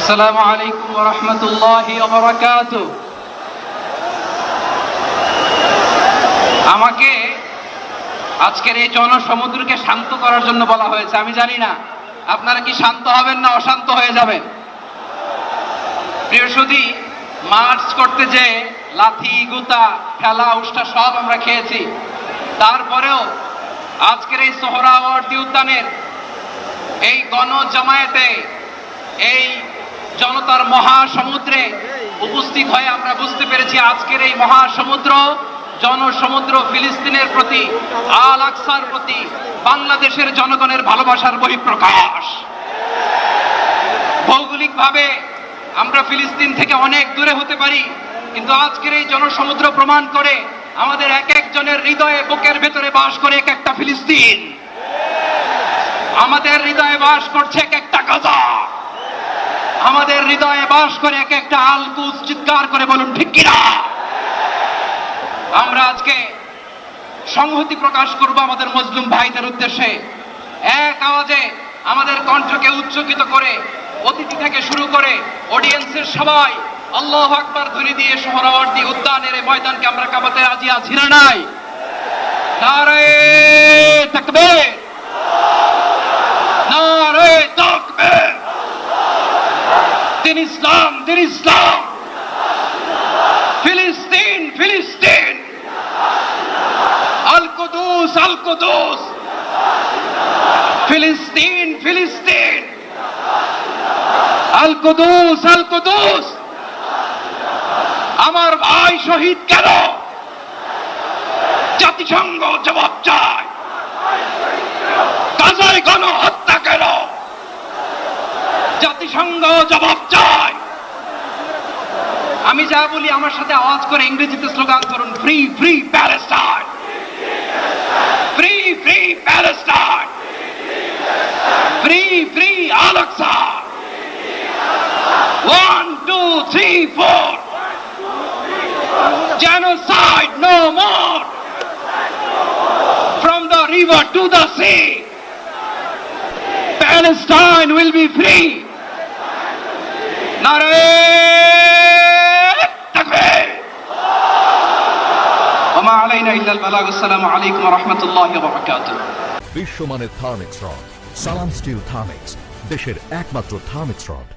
আসসালামু আলাইকুম ওয়া রাহমাতুল্লাহি ওয়া বারাকাতুহু। আমাকে আজকের এই জনসমুদ্রকে শান্ত করার জন্য বলা হয়েছে। আমি জানি না আপনারা কি শান্ত হবেন না অশান্ত হয়ে যাবেন। প্রিয় সুধী, মার্চ করতে যে লাথি গুতা ঠেলা উষ্টা সব আমরা খেয়েছি, তারপরেও আজকের এই সোহরাওয়ার্দী উদ্যানের এই গণজামায়াতে এই জনতার মহাসমুদ্রে উপস্থিত হয়ে আমরা বুঝতে পেরেছি আজকের এই মহাসমুদ্র জনসমুদ্র ফিলিস্তিনের প্রতি, আল আকসার প্রতি বাংলাদেশের জনগণের ভালোবাসার বহিঃপ্রকাশ। ভৌগোলিকভাবে আমরা ফিলিস্তিন থেকে অনেক দূরে হতে পারি, কিন্তু আজকের এই জনসমুদ্র প্রমাণ করে আমাদের এক একজনের হৃদয়ে বুকের ভেতরে বাস করে এক একটা ফিলিস্তিন। আমাদের হৃদয়ে বাস করছে এক একটা গাজা, আমাদের হৃদয়ে বাস করে এক একটা আল কুদস। চিৎকার করে বলুন ঠিক কিনা। আমরা আজকে সংহতি প্রকাশ করব আমাদের মুসলিম ভাইদের উদ্দেশ্যে। এক আওয়াজে আমাদের কণ্ঠকে উচ্চকিত করে অতিথি থেকে শুরু করে অডিয়েন্সের সবাই আল্লাহু আকবার ধ্বনি দিয়ে সোহরাওয়ার্দী উদ্যানের এই ময়দানকে আমরা কাঁপাতে রাজি আছি না নাই? নারে তাকবীর, নারে তাকবীর। দিন ইসলাম, দিন ইসলাম। ফিলিস্তিন, ফিলিস্তিন। আল কুদুস, আল কুদুস। ফিলিস্তিন, ফিলিস্তিন। আল কুদুস, আল কুদুস। আমার ভাই শহীদ কেন? জাতিসংঘ জবাব চায়। গাজায় গণহত্যা কেন? জাতিসংঘ জবাব চায়। আমি যা বলি আমার সাথে আওয়াজ করে ইংরেজিতে স্লোগান করুন, free free Palestine, free free Palestine, free free Al Aqsa. 1 2 3 4, genocide no more, from the river to the sea, Palestine will be free. Nare takbir, wa ma alayna illa al-balagh. Assalamu alaykum wa rahmatullahi wa barakatuh. বিশ্বমানের Thermex rod সালাম still Thermex, দেশের একমাত্র Thermex rod.